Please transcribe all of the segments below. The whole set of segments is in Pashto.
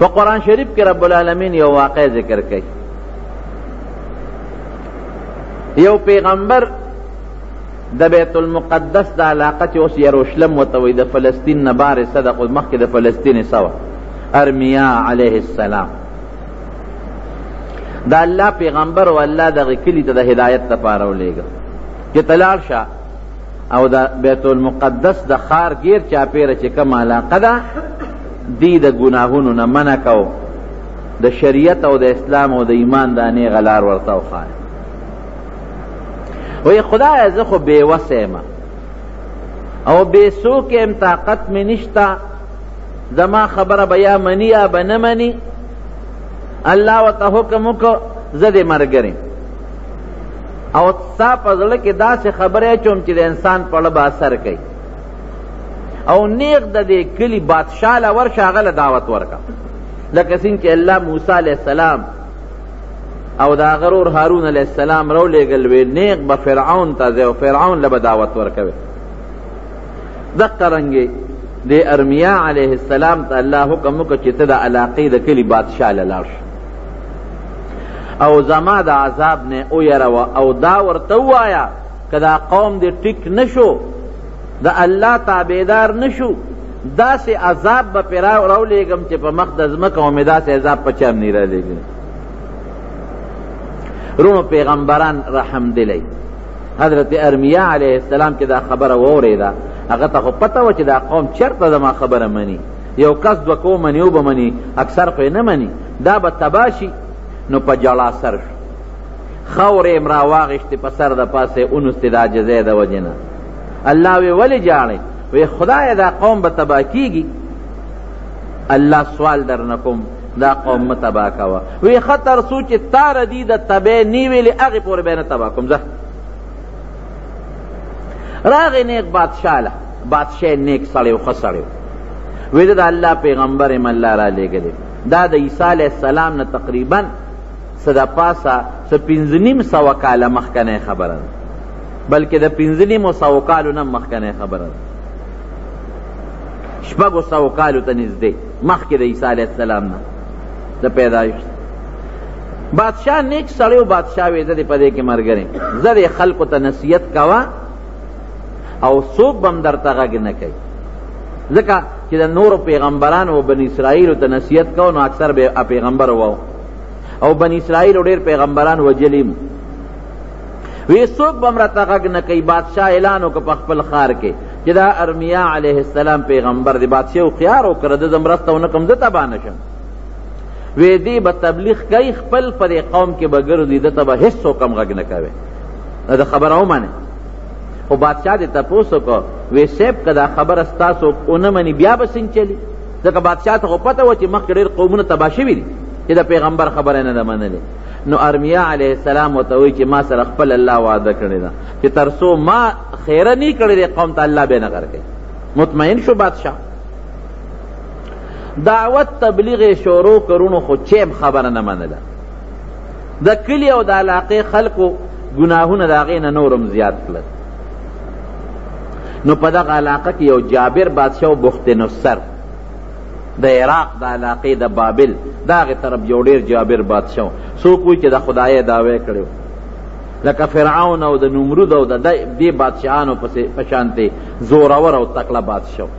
په قرآن شریف کې رب العالمین یو واقع ذکر کوي. یو پیغمبر د بیت المقدس د علاقه چې اوس یروشلم ورته وایي د فلسطین نه بارې صدق مخکې د فلسطین سوه ارمیا علیه السلام دا الله پیغمبر و الله دغه کلي ته د هدایت لپاره ولېږه چې ته لاړ شه او د بیت المقدس د ښار ګیر چاپېره چې کومه علاقه ده دی د ګناهونو نه منع کو د شریعت او د اسلام او د ایمان د نیغه لار ورته وښایه. وی خدای زه خو بے وسه یم او بے سوک یم طاقت می نشتا زما خبره به یا منی یا به نه منی الله ورته حکم وکړ زه دې ملګری او ستا په زړه کې داسې خبرې اچوم چې د انسان په زړه به اثر کوي او نیغ د دې کلي بادشاه له ورشه هغه له دعوت ورکړه لکه څنګه چې الله موسی علیه السلام او دا غرور هارون علیہ السلام رو لېږل وی نیغ به فرعون ته ځي او فرعون له به دعوت ورکوي. دقه رنګې د ارمیا علیه السلام ته الله حکم وکړ چې ته د علاقې د کلي بادشاه له لاړ شه او زما د عذاب نه ویروه او دا ورته ووایه که دا قوم دې ټیک نه شو د الله تابعدار نه شو داسې عذاب به پرې راولېږم چې په مخ د ځمکه او مې داسې عذاب په چا هم نه رالېږي. رونو پیغمبران رحم دلی حضرت ارمیا علیہ السلام کې دا خبره واورېده هغه ته خو پته وه چې دا قوم چېرته زما خبره مني یو کس دوه کو مني او به مني اکثر خو یې نه مني دا به تباه شي نو په جړا سر شو خاورې یم راواغېښتې په سر د پاسې اونستې د عاجزۍ د وجې نه. الله وی ولې جاړئ؟ وی خدایه دا قوم به تباه کېږي. الله سوال در نه کوم دا قوم متبا کوا وی خطر سوچ تار دی د تبه نیویلی اغی پور بین تبا کم زه راغی نیک بادشاہ نیک سڑیو خسڑیو وی دا اللہ پیغمبر ام اللہ را لے گلے دا دا عیسیٰ علیہ السلام نا تقریبا صدا پاسا سپینزنیم سوکال مخکنے خبرن بلکہ دا پینزنیم سوکالو نم مخکنے خبرن شپگو سوکالو تنزدے مخک دا عیسیٰ علیہ السلام نا دا پیدایش بادشاہ نیک سڑیو بادشاہ وی زدی پدے کے مرگریں زدی خلق تا نصیحت کوا او سوک بم در تغاگ نکی ذکا کہ دا نور پیغمبران و بنی اسرائیل تا نصیحت کوا نو اکثر بے پیغمبر واو او بنی اسرائیل و دیر پیغمبران و جلیم وی سوک بم را تغاگ نکی بادشاہ اعلانو کا پخپل خار کے جدا ارمیا علیہ السلام پیغمبر دی بادشاہ خیارو کرد زمرستو نکم زتا بانشم وی دی با تبلیغ کئی خپل پر قوم کے بگر دی دتا با حصو کم غگ نکوے دا خبر او مانے او بادشاہ دی تپوسو کو وی سیب کدا خبر استاسو اونمانی بیا بسنگ چلی دا بادشاہ تا خو پتا ہوا چی مخ دیر قومون تباشوی دی چی دا پیغمبر خبر اینا دا منلی نو ارمیا علیہ السلام وتوی چی ما سر خپل اللہ وعدہ کردی دا چی ترسو ما خیرہ نہیں کردی قوم تا اللہ بے نگر گئی مطمئن شو بادشاہ دعوت تبلیغ شروع کرونو خو چیم خبر نه منله د کلی او د علاقې خلقو گناهونه د هغې نه نورم زیات کړل نو په دغه علاقه کې یو جابر بادشاه بخت نصر د عراق د علاقې د بابل د هغې طرف یو ډېر جابر بادشاه څوک وایي چې د خدای دعوی کړی لکه فرعون او د نمرود او د دې بادشاهانو په شانتې زورور او تکړه بادشاه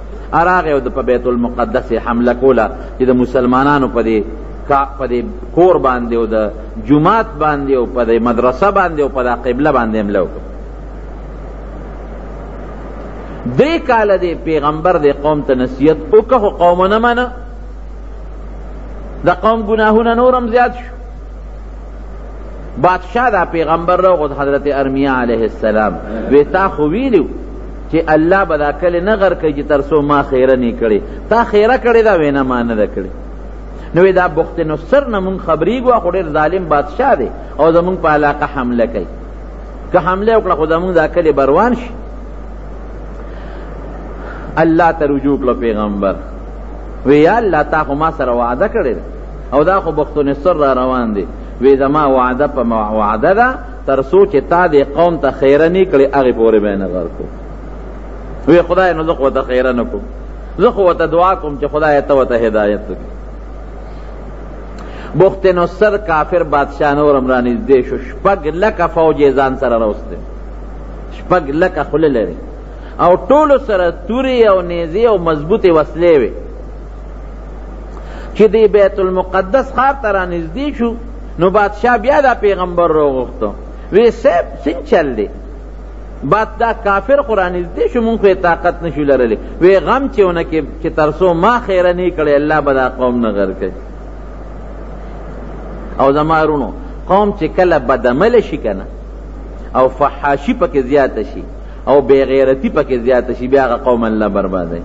اراغه او د بیت المقدس حمله کوله چې د مسلمانانو په دې کور باندې او د جمعات باندې او په دې مدرسه باندې او په د قبله باندې حمله وکړه. درې کاله د پیغمبر د قوم ته نصیحت وکړه قوم نه منه د قوم ګناهونه نورم زیات شو. بادشاہ دا پیغمبر راغود حضرت ارمیا علیہ السلام وی تا خو ویلو چې الله به دا کلی نه غر کوي چې تر څو ما خیره نه کړي تا خیره کړې دا وینا ما نه ده کړې نو دا بخت نصر نه مونږ خبریږو خو ډېر ظالم بادشاه دی او زمونږ په علاقه حمله کوي که حمله وکړه خو زمونږ دا کلی بروان شي. الله ته رجوع کړه پیغمبر وی یا الله تا خو ما سره وعده کړې او دا خو بخت نصر را روان دی وی زما وعده په وعده ده تر څو چې تا دې قوم ته خیره نه کړي هغې پورې به نه غر کو وی خدای نو زه خو ته خیره نه کوم زه خو ته دعا کوم چې خدای ته ورته هدایت وکړي. بخت نصر کافر بادشاہ نور رانږدې شو، 6 لکه فوج یې ځان سره راوستی، 6 لکه خوله لري او ټولو سره تورې او نیزې او مضبوطې وسلې وې. چې دی بیت المقدس ښار ته رانږدې شو نو بادشاہ بیا دا پیغمبر راوغوښتو، وی صاحب څنګه چل دی؟ بعد دا کافر خو رانږدې شو، مونږ خو یې طاقت نشو لرلی. وی غم چې ونه کې چې تر څو ما خیره نه کړی الله به دا قوم نه غر کوي. او زما رونو قوم چې کله بدعمله شي کنه او فحاشي پکې زیاته شي او بے غیرتی پکې زیاته شي، بیا هغه قوم الله بربادوي.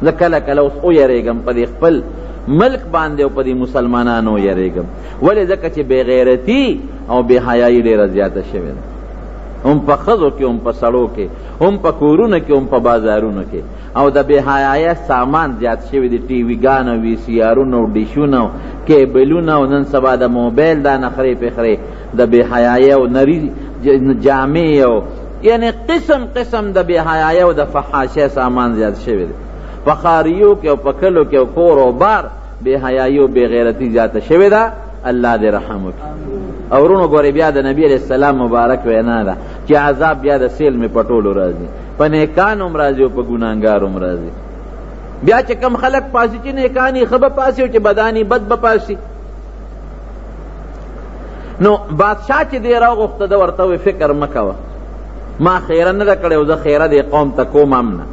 زه کله کله اوس ویریږم په دې خپل ملک باندې او په دې مسلمانانو یریږم. ولې؟ ځکه چې بے غیرتی او بے حیایي ډېره زیاته شوې ده، هم په ښځو کې، هم په سړو کې، هم په کورونو کې، هم په بازارونو کې. او د بے حیایه سامان زیات شوی دی، ټي وي ګانو، وي سي آرونو، ډیشونو، کیبلونه، او نن سبا د موبایل دا نخرې پخرې د بې حیایه او نري جامې او یعنی قسم قسم د بے حیایه او د فحاشه سامان زیات شوی دی. په ښاریو کې او په کلو کې او کور او بار بے حیایي او بے غیرتی زیاته شوې ده. الله دې رحم وکړي. او ورونو ګورې بیا د نبی علیہ السلام مبارک وینا ده چې عذاب بیا د سیل مې په ټولو راځي، په نیکانو هم راځي او په ګناهګارو هم راځي. بیا چې کم خلک پاسي چې نیکانی ښه به پاسي او چې بدانی بد به پاسي. نو بادشاہ چې دی راوغوښته ده ورته وی فکر مه کوه، ما خیره نه ده کړې او زه خیره دې قوم ته کوم هم نه.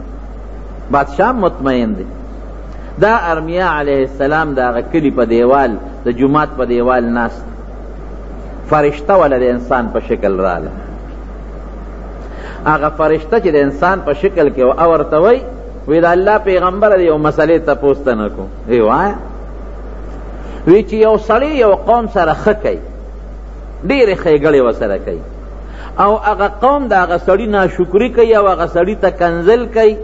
بادشاہ مطمئن دی. دا ارمیا علیہ السلام دا هغه کلي په دیوال د جومات په دیوال ناست، فرشته ولا د انسان په شکل راغله. هغه فرشته چې د انسان په شکل کې او ورته وی د الله پیغمبر دی یو مسلې تپوس ته نه کوم. وی وایه وی چې یو سړی یو قوم سره ښه کوي، ډېرې ښېګړې ورسره کوي، او هغه قوم د هغه سړي ناشکري کوي او هغه سړي ته کنزل کوي،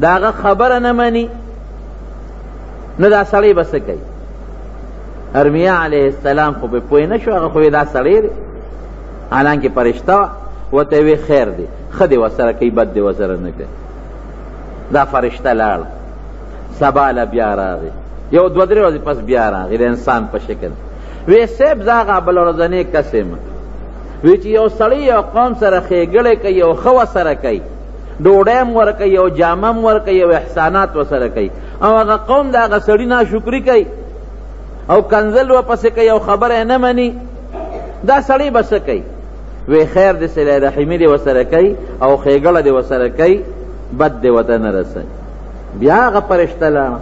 د هغه خبره نه مني، نو دا سړی به څه کوي؟ ارمیا علیہ السلام خو په پوه نه شو، هغه خو دا سړی دی، حالانکه فرشته وه. ورته وی خیر دی، ښه دی ورسره کوي، بد دی ورسره نه کوي. دا فرشته لاړه، سبا له بیا راغی، یو 2-3 ورځې پس بیا راغی د انسان په شکل. وی صاحب زه هغه بله ورځنی کس یم، وی چې یو سړی یو قوم سره ښېګړې کوي او ښه ورسره کوي، ډوډۍ هم ورکوي او جامه هم ورکوي او احسانات ورسره کوي، او هغه قوم د هغه سړي ناشکري کوي او کنزل ورپسې کوي او خبره یې نه مني، دا سړی به څه کوي؟ وی خیر د صله رحمي دې ورسره کوي او ښېګړه دې ورسره کوي، بد دې ورته نه رسوي. بیا هغه فرشته لاړه،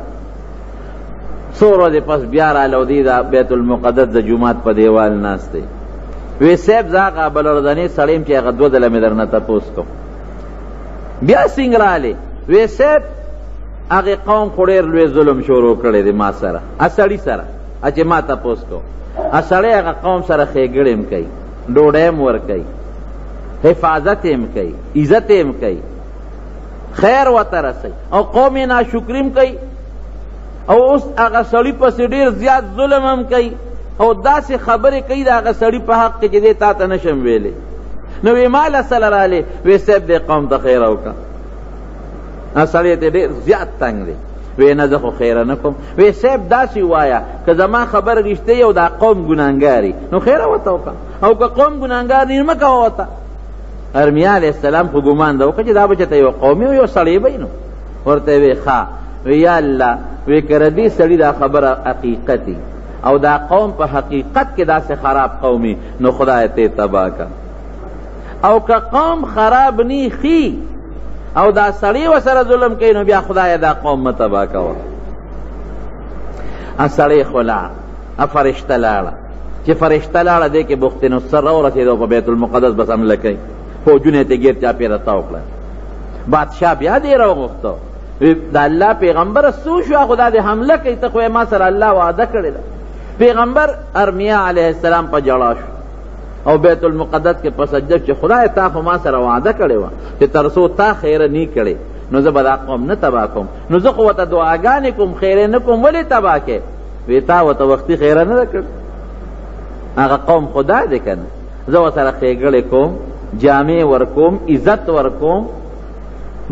څو ورځې پس بیا راله او دی د بیت المقدس د جومات په دیوال ناست دی. وی صاحب زه هغه بله ورځنی سړی یم چې هغه 2 ځله مې درنه تپوس کوم. بیا څنګه راغلی؟ وی صاحب هغې قوم خو ډېر لوی ظلم شروع کړی دی ما سره، سړي سره چې ما تپوس کو. سړی هغه قوم سره ښېګړې هم کوي، ډوډۍ هم ورکوي، حفاظت هم کوي، عزت هم کوي، خیر ورته رسوي، او قوم یې ناشکري هم کوي، او اوس هغه سړي پسې ډېر زیات ظلم هم کوي، او داسې خبرې کوي د هغه سړي په حق کې چې دی تا ته نشم ویلی. نو وی ماله سره رالی؟ وی صاحب دې قوم ته خیره وکړه. سړی ته ډېر زیات تنګ دی. وی نه زه خو خیره نه کوم. وی صاحب داسې وایه که زما خبره رښتیا او دا قوم ګناهګار نو خیره ورته وکړه، او که قوم ګناهګار نه مه کوه ورته. ارمیا علیه السلام خو ګمان ده وکړه چې دا به چېرته یو قومي او یو سړی به نو. ورته وی ښه. وی یا الله، وی که د دې سړي دا خبره حقیقت او دا قوم په حقیقت کې داسې خراب قومي نو خدای ته تباه کړه، او که قوم خراب نی خی او دا سړی ورسره ظلم کوي نو بیا خدای دا قوم مه تباه کوه. سړی خو لاړه، فرشته لاړه. چې فرشته لاړه دی کې بخت نصر راورسېدو په بیت المقدس بس حمله کوي، فوجونه یې ته ګیر چاپېره تاو کړل. بادشاه بیا دې راوغوښته، د الله پیغمبر څو شو خدا دې حمله کوي، ته خو ما سره الله وعده کړې ده. پیغمبر ارمیا علیه السلام په جړا شو او بیت المقدس کې په سجده چې خدای تا خو ما سره وعده کړې وه چې تر څو تا خیره نی کړې نو زه به دا قوم نه تباه کوم، نو زه خو ورته دعاګانې کوم، خیرې نه کوم، ولې تباه کې؟ وی تا ورته وختي خیره نه ده کړې، هغه قوم خدای دی که نه، زه ورسره ښېګړې کوم، جامې ورکوم، عزت ورکوم،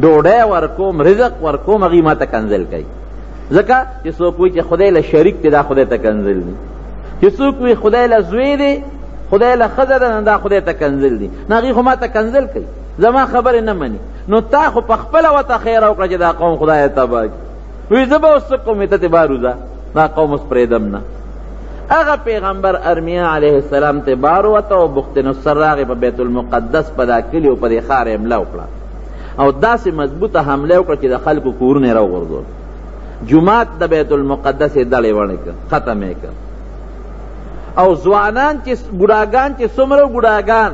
ډوډۍ ورکوم، رزق ورکوم، هغوی ما ته کنزل کوي. ځکه چې څوک وایي چې خدای له شریک دی دا خدای ته کنزل دی، چې څوک وي خدای له زوی دی، خدای له ښځه ده، دا خدای ته کنزل دي. نه هغوی خو ما ته کنزل کوي، زما خبرې نه مني. نو تا خو په خپله ورته خیر وکړه چې دا قوم خدای تباه کړي. وایي زه به اوس څه کوم، ته دې بار وځه، دا قوم اوس پرېږدم نه. هغه پیغمبر ارمیا علیه السلام ته بار وته او بخت نصر راغی په بیت المقدس په دا کلي او په دې ښار حمله وکړه او داسې مضبوطه حمله وکړه چې د خلکو کورونه یې راوغورځول. جومات د بیت المقدس یې دړې وړې کړ، ختم یې کړ. او ځوانان چې بوډاګان چې څومره بوډاګان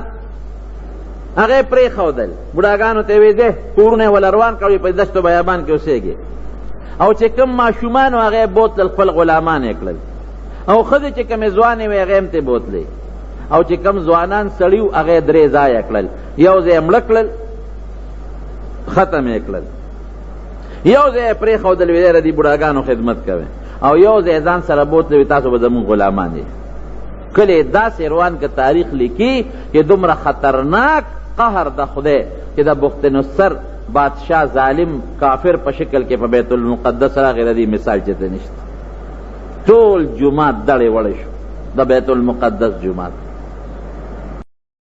هغه یې پرېښودل. بوډاګانو ته یې ویې دی کورونه یې ول روان کړئ، په دشت و بیابان کې اوسېږي. او چې کوم ماشومان و هغه یې بوتلل، خپل غلامان یې کړل. او ښځې چې کومې ځوانې وې هغې هم ترې بوتلې. او چې کوم ځوانان سړي وو هغه یې درې ځایه کړل، یو ځای یې مړه کړل، ختم یې کړل. یو ځای یې پرېښودل، ویې د دې بوډاګانو خدمت کوئ. او یو ځای ځان سره بوتلې، تاسو به زموږ غلامان یې. کله داسې روان که تاریخ لیکي چې دومره خطرناک قهر د خدای چې د بخت نصر بادشاہ ظالم کافر په شکل کې په بیت المقدس راغی، د دې مثال چېرته نشته. ټول جومات دړې وړې شو، د بیت المقدس جومات.